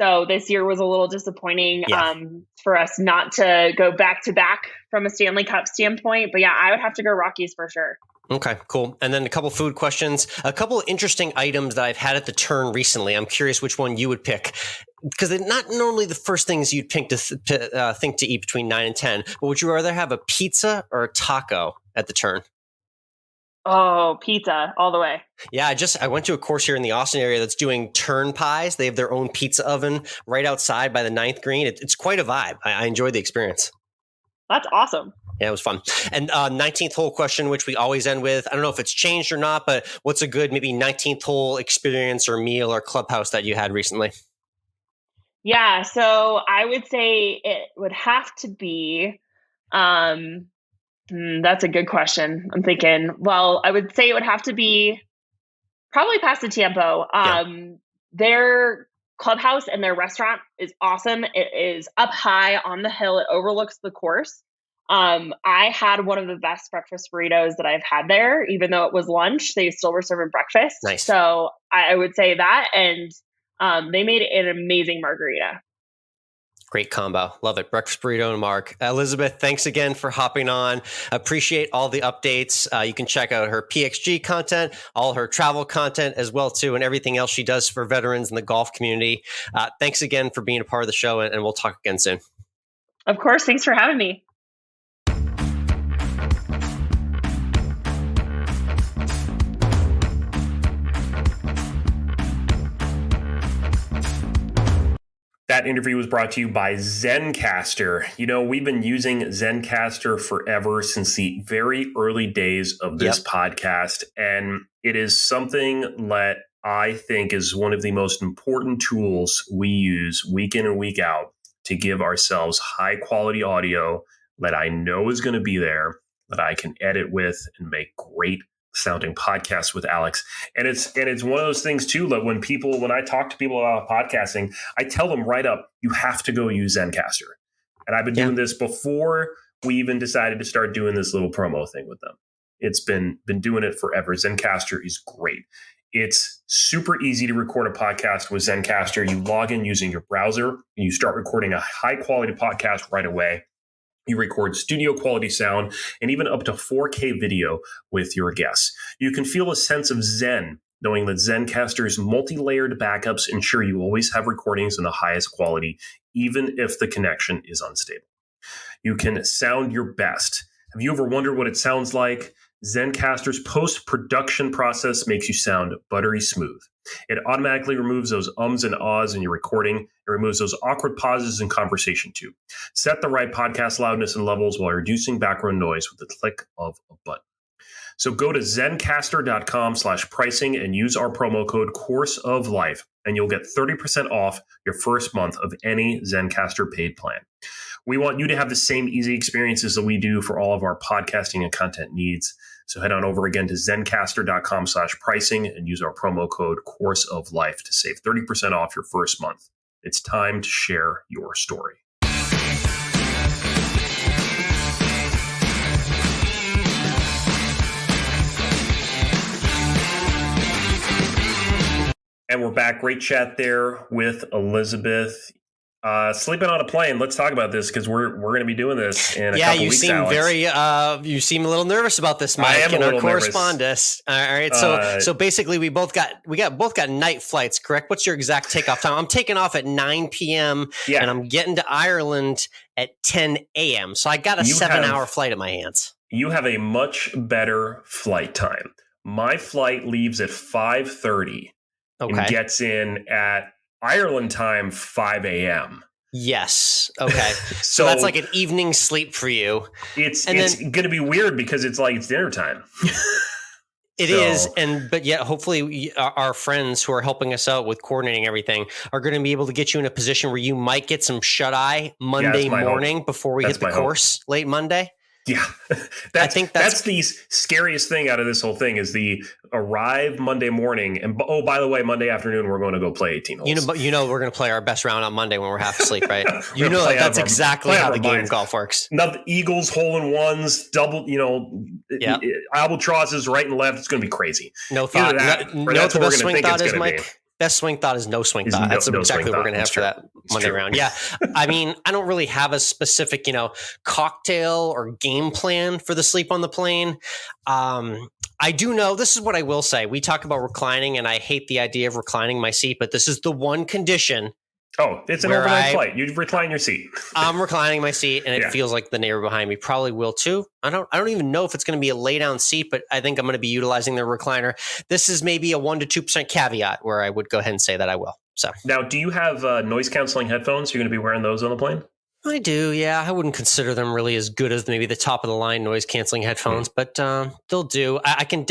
So this year was a little disappointing for us not to go back to back from a Stanley Cup standpoint. But yeah, I would have to go Rockies for sure. Okay, cool. And then a couple food questions, a couple of interesting items that I've had at the turn recently. I'm curious which one you would pick because they're not normally the first things you'd think to eat between 9 and 10. But would you rather have a pizza or a taco at the turn? Oh, pizza all the way. Yeah, I went to a course here in the Austin area that's doing turn pies. They have their own pizza oven right outside by the 9th green. It's quite a vibe. I enjoyed the experience. That's awesome. Yeah, it was fun. And 19th hole question, which we always end with. I don't know if it's changed or not, but what's a good maybe 19th hole experience or meal or clubhouse that you had recently? Yeah, so I would say it would have to be that's a good question. I'm thinking, I would say it would have to be probably Pasatiempo. Their clubhouse and their restaurant is awesome. It is up high on the hill. It overlooks the course. I had one of the best breakfast burritos that I've had there, even though it was lunch, they still were serving breakfast. Nice. So I would say that. And they made an amazing margarita. Great combo. Love it. Breakfast burrito and Mark. Elizabeth, thanks again for hopping on. Appreciate all the updates. You can check out her PXG content, all her travel content as well too, and everything else she does for veterans in the golf community. Thanks again for being a part of the show, and we'll talk again soon. Of course. Thanks for having me. That interview was brought to you by Zencastr. You know, we've been using Zencastr forever, since the very early days of this podcast. And it is something that I think is one of the most important tools we use week in and week out to give ourselves high quality audio that I know is going to be there, that I can edit with and make great sounding podcasts with Alex. And it's one of those things too, that when I talk to people about podcasting, I tell them right up, you have to go use Zencastr. And I've been doing this before we even decided to start doing this little promo thing with them. It's been doing it forever. Zencastr is great. It's super easy to record a podcast with Zencastr. You log in using your browser and you start recording a high quality podcast right away. You record studio quality sound and even up to 4K video with your guests. You can feel a sense of zen knowing that Zencastr's multi-layered backups ensure you always have recordings in the highest quality, even if the connection is unstable. You can sound your best. Have you ever wondered what it sounds like? Zencastr's post-production process makes you sound buttery smooth. It automatically removes those ums and ahs in your recording. It removes those awkward pauses in conversation too. Set the right podcast loudness and levels while reducing background noise with the click of a button. So go to zencastr.com/pricing and use our promo code Course of Life, and you'll get 30% off your first month of any Zencastr paid plan. We want you to have the same easy experiences that we do for all of our podcasting and content needs. So head on over again to zencastr.com/pricing and use our promo code Course of Life to save 30% off your first month. It's time to share your story. And we're back. Great chat there with Elizabeth. Sleeping on a plane. Let's talk about this because we're going to be doing this in a couple weeks. You seem a little nervous about this, Mike, in our correspondence. All right. So basically we both got night flights, correct? What's your exact takeoff time? I'm taking off at 9 p.m. And I'm getting to Ireland at 10 a.m. So I got a 7-hour flight in my hands. You have a much better flight time. My flight leaves at 5:30 and gets in at Ireland time 5 a.m. Yes. Okay. So that's like an evening sleep for you. It's going to be weird because it's dinner time. It is. But yet hopefully our friends who are helping us out with coordinating everything are going to be able to get you in a position where you might get some shut eye Monday morning before we hit the course late Monday. Yeah, I think that's the scariest thing out of this whole thing is the arrive Monday morning. And by the way, Monday afternoon, we're going to go play 18 holes. We're going to play our best round on Monday when we're half asleep, right? That's exactly how the game of golf works. Now the Eagles, hole-in-ones, double, albatrosses right and left. It's going to be crazy. No thought. That's what the best swing thought is, Mike? Best swing thought is no swing thought. That's exactly what we're going to have for that Monday round. Yeah. I mean, I don't really have a specific, cocktail or game plan for the sleep on the plane. I do know, this is what I will say. We talk about reclining, and I hate the idea of reclining my seat, but this is the one condition. Oh, it's an overnight flight. You recline your seat. I'm reclining my seat, and it feels like the neighbor behind me probably will too. I don't even know if it's going to be a lay down seat, but I think I'm going to be utilizing the recliner. This is maybe a 1% to 2% caveat where I would go ahead and say that I will. So now, do you have noise canceling headphones? You're going to be wearing those on the plane? I do, yeah. I wouldn't consider them really as good as maybe the top of the line noise canceling headphones, but they'll do. I can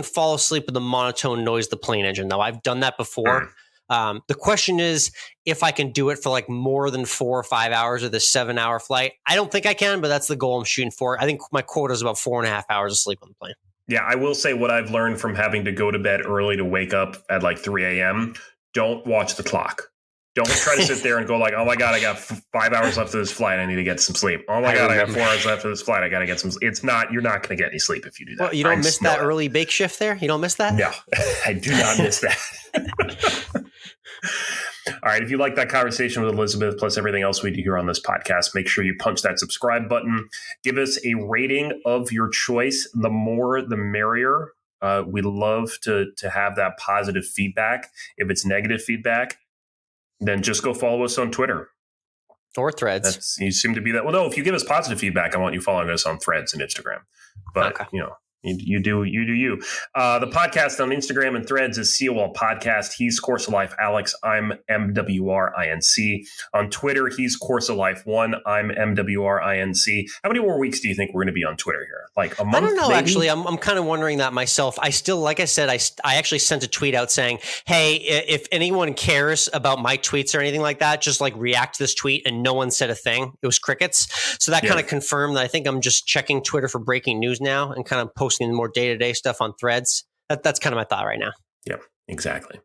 fall asleep with the monotone noise of the plane engine, though. I've done that before. The question is if I can do it for more than 4 or 5 hours of this 7-hour flight. I don't think I can, but that's the goal I'm shooting for. I think my quota is about 4.5 hours of sleep on the plane. Yeah, I will say what I've learned from having to go to bed early to wake up at 3 a.m. Don't watch the clock. Don't try to sit there and go oh my God, I got 5 hours left of this flight. I need to get some sleep. Oh my God, I got 4 hours left of this flight. I got to get some sleep. You're not going to get any sleep if you do that. Well, you don't miss that early bake shift there? You don't miss that? No, I do not miss that. All right. If you like that conversation with Elizabeth, plus everything else we do here on this podcast, make sure you punch that subscribe button. Give us a rating of your choice. The more, the merrier. We love to have that positive feedback. If it's negative feedback, then just go follow us on Twitter. Or Threads. You seem to be that. Well, no, if you give us positive feedback, I want you following us on Threads and Instagram. But, okay. You do you. The podcast on Instagram and Threads is COL Podcast. He's Course of Life Alex. I'm MWRINC. On Twitter, he's Course of Life 1. I'm MWRINC. How many more weeks do you think we're going to be on Twitter here? Like a month? I don't know, maybe? actually. I'm kind of wondering that myself. I still, like I said, I actually sent a tweet out saying, hey, if anyone cares about my tweets or anything like that, just like react to this tweet, and no one said a thing. It was crickets. So that kind of confirmed that I think I'm just checking Twitter for breaking news now and kind of posting more day-to-day stuff on Threads. That's kind of my thought right now. Yeah, exactly.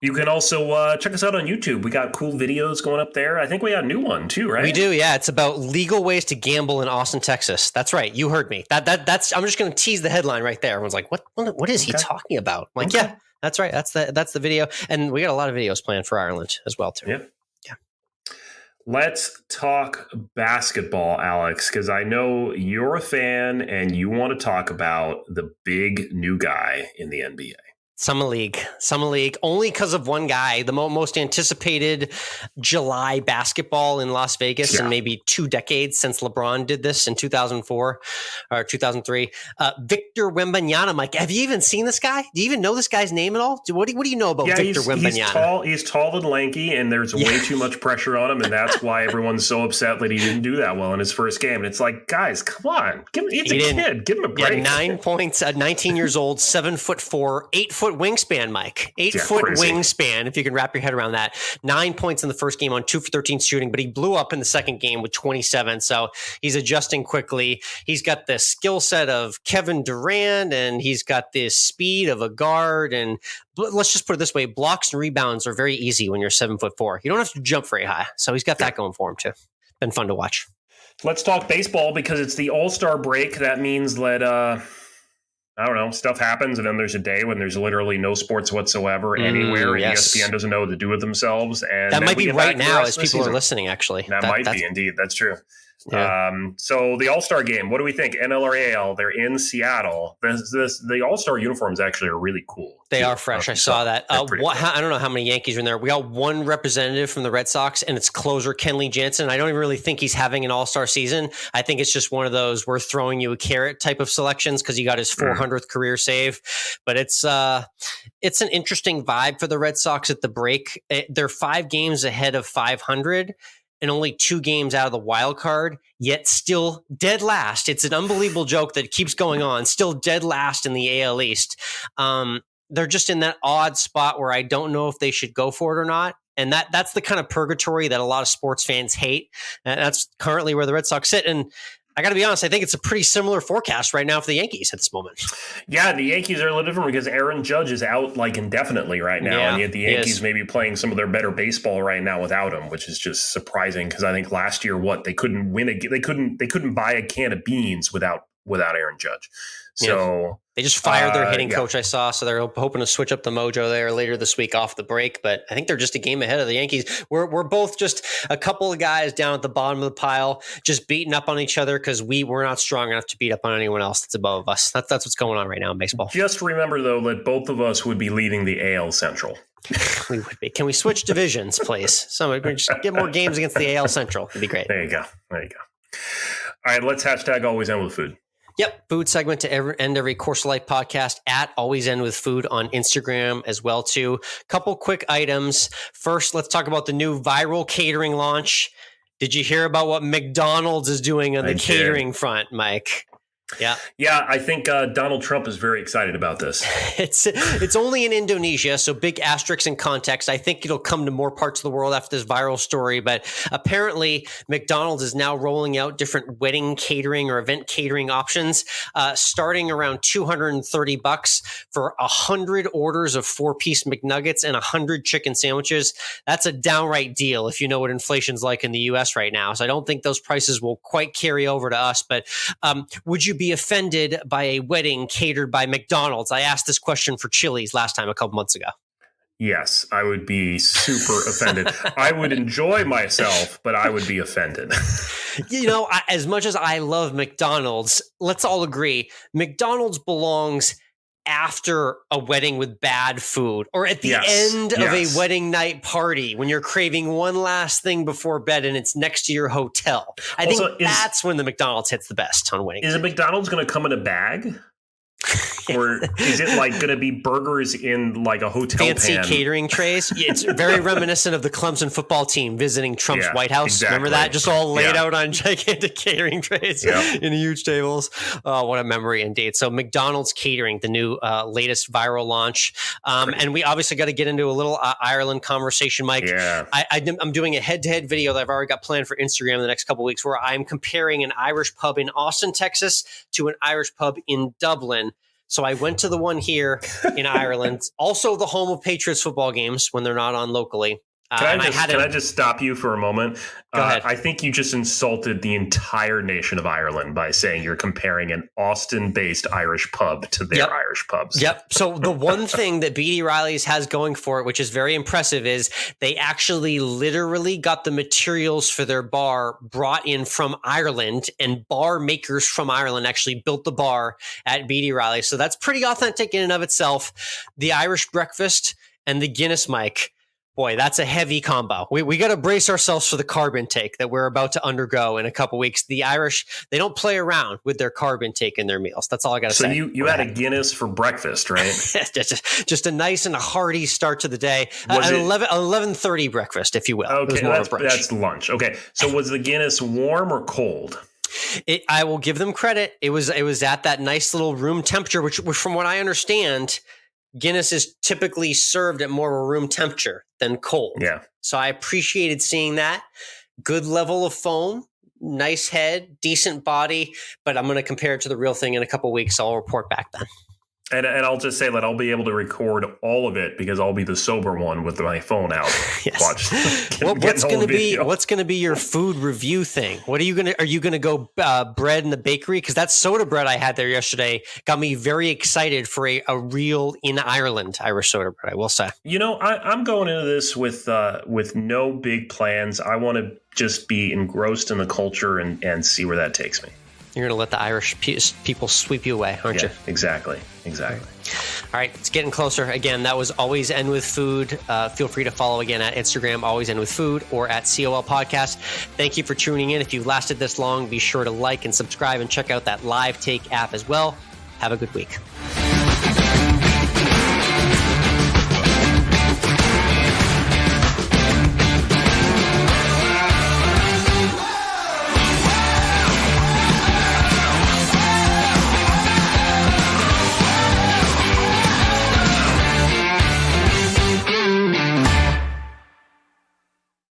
You can also check us out on YouTube. We got cool videos going up there. I think we got a new one too, right? We do, yeah. It's about legal ways to gamble in Austin, Texas. That's right. You heard me. That's. I'm just going to tease the headline right there. Everyone's like, "What is he talking about?" I'm like, yeah, that's right. That's the video, and we got a lot of videos planned for Ireland as well too. Yeah. Let's talk basketball, Alex, because I know you're a fan and you want to talk about the big new guy in the NBA. Summer League, only because of one guy, the most anticipated July basketball in Las Vegas in maybe 2 decades since LeBron did this in 2004 or 2003. Victor Wembanyama, Mike, have you even seen this guy? Do you even know this guy's name at all? What do you know about Victor Wembanyama? He's tall and lanky, and there's way too much pressure on him, and that's why everyone's so upset that he didn't do that well in his first game. And it's like, guys, come on, he's a kid, give him a break. 9 points at 19 years old, 7'4", 8-foot wingspan, Mike. 8-foot wingspan, if you can wrap your head around that. 9 points in the first game on 2 for 13 shooting, but he blew up in the second game with 27. So he's adjusting quickly. He's got the skill set of Kevin Durant, and he's got the speed of a guard. And let's just put it this way: blocks and rebounds are very easy when you're 7'4". You don't have to jump very high. So he's got that going for him too. Been fun to watch. Let's talk baseball because it's the All-Star break. That means that I don't know, stuff happens, and then there's a day when there's literally no sports whatsoever anywhere, and ESPN doesn't know what to do with themselves. And that might be right now as people are listening, actually. That might be, indeed. That's true. Yeah. So the All-Star game, what do we think? NL or AL? They're in Seattle. The All-Star uniforms actually are really cool. They are fresh. I saw that. I don't know how many Yankees are in there. We got one representative from the Red Sox, and it's closer Kenley Jansen. I don't even really think he's having an All-Star season. I think it's just one of those we're throwing you a carrot type of selections because he got his 400th career save. But it's an interesting vibe for the Red Sox at the break. They're 5 games ahead of 500. And only 2 games out of the wild card, yet still dead last. It's an unbelievable joke that keeps going on. Still dead last in the AL East. They're just in that odd spot where I don't know if they should go for it or not. And that's the kind of purgatory that a lot of sports fans hate. And that's currently where the Red Sox sit. And I got to be honest, I think it's a pretty similar forecast right now for the Yankees at this moment. Yeah, the Yankees are a little different because Aaron Judge is out like indefinitely right now, and yet the Yankees may be playing some of their better baseball right now without him, which is just surprising because I think last year they couldn't win they couldn't buy a can of beans without Aaron Judge. So they just fired their hitting coach, I saw. So they're hoping to switch up the mojo there later this week off the break. But I think they're just a game ahead of the Yankees. We're both just a couple of guys down at the bottom of the pile, just beating up on each other because we're not strong enough to beat up on anyone else that's above us. That's what's going on right now in baseball. Just remember, though, that both of us would be leading the AL Central. We would be. Can we switch divisions, please? Somebody just get more games against the AL Central. It'd be great. There you go. All right, let's hashtag always end with food. Yep. Food segment to end every Course of Life podcast at Always End with Food on Instagram as well, too. Couple quick items. First, let's talk about the new viral catering launch. Did you hear about what McDonald's is doing on the catering front, Mike? Yeah, I think Donald Trump is very excited about this. It's only in Indonesia, so big asterisks in context. I think it'll come to more parts of the world after this viral story, but apparently McDonald's is now rolling out different wedding catering or event catering options, starting around $230 for 100 orders of 4-piece McNuggets and 100 chicken sandwiches. That's a downright deal if you know what inflation's like in the U.S. right now. So I don't think those prices will quite carry over to us, but would you be offended by a wedding catered by McDonald's? I asked this question for Chili's last time a couple months ago. Yes, I would be super offended. I would enjoy myself, but I would be offended. As much as I love McDonald's, let's all agree, McDonald's belongs after a wedding with bad food, or at the end of a wedding night party when you're craving one last thing before bed and it's next to your hotel. I think that's when the McDonald's hits the best on wedding. Is a McDonald's going to come in a bag? Or is it like going to be burgers in like a hotel fancy pan? Catering trays? It's very reminiscent of the Clemson football team visiting Trump's White House. Exactly. Remember that? Just all laid out on gigantic catering trays in huge tables. Oh, what a memory indeed. So McDonald's catering, the new latest viral launch. And we obviously got to get into a little Ireland conversation, Mike. Yeah. I'm doing a head-to-head video that I've already got planned for Instagram in the next couple of weeks where I'm comparing an Irish pub in Austin, Texas to an Irish pub in Dublin. So I went to the one here in Ireland, also the home of Patriots football games when they're not on locally. Can I just stop you for a moment? Go ahead. I think you just insulted the entire nation of Ireland by saying you're comparing an Austin-based Irish pub to their Irish pubs. Yep. So the one thing that B.D. Riley's has going for it, which is very impressive, is they actually literally got the materials for their bar brought in from Ireland, and bar makers from Ireland actually built the bar at B.D. Riley. So that's pretty authentic in and of itself. The Irish breakfast and the Guinness, Mike. Boy, that's a heavy combo. We got to brace ourselves for the carb intake that we're about to undergo in a couple weeks. The Irish, they don't play around with their carb intake in their meals. That's all I got to say. So you had a Guinness for breakfast, right? just a nice and a hearty start to the day. An 11:30 breakfast, if you will. Okay, that's lunch. Okay, so was the Guinness warm or cold? I will give them credit. It was at that nice little room temperature, which from what I understand, Guinness is typically served at more of a room temperature than cold. Yeah. So I appreciated seeing that. Good level of foam, nice head, decent body, but I'm going to compare it to the real thing in a couple of weeks. So I'll report back then. And I'll just say that I'll be able to record all of it because I'll be the sober one with my phone out. Yes. What's going to be your food review thing? Are you going to go bread in the bakery? Because that soda bread I had there yesterday got me very excited for a real in Ireland Irish soda bread, I will say. I'm going into this with no big plans. I want to just be engrossed in the culture and see where that takes me. You're going to let the Irish people sweep you away, aren't you? Exactly. All right, it's getting closer. Again, that was Always End With Food. Feel free to follow again at Instagram, Always End With Food, or at COL Podcast. Thank you for tuning in. If you've lasted this long, be sure to like and subscribe and check out that Live Take app as well. Have a good week.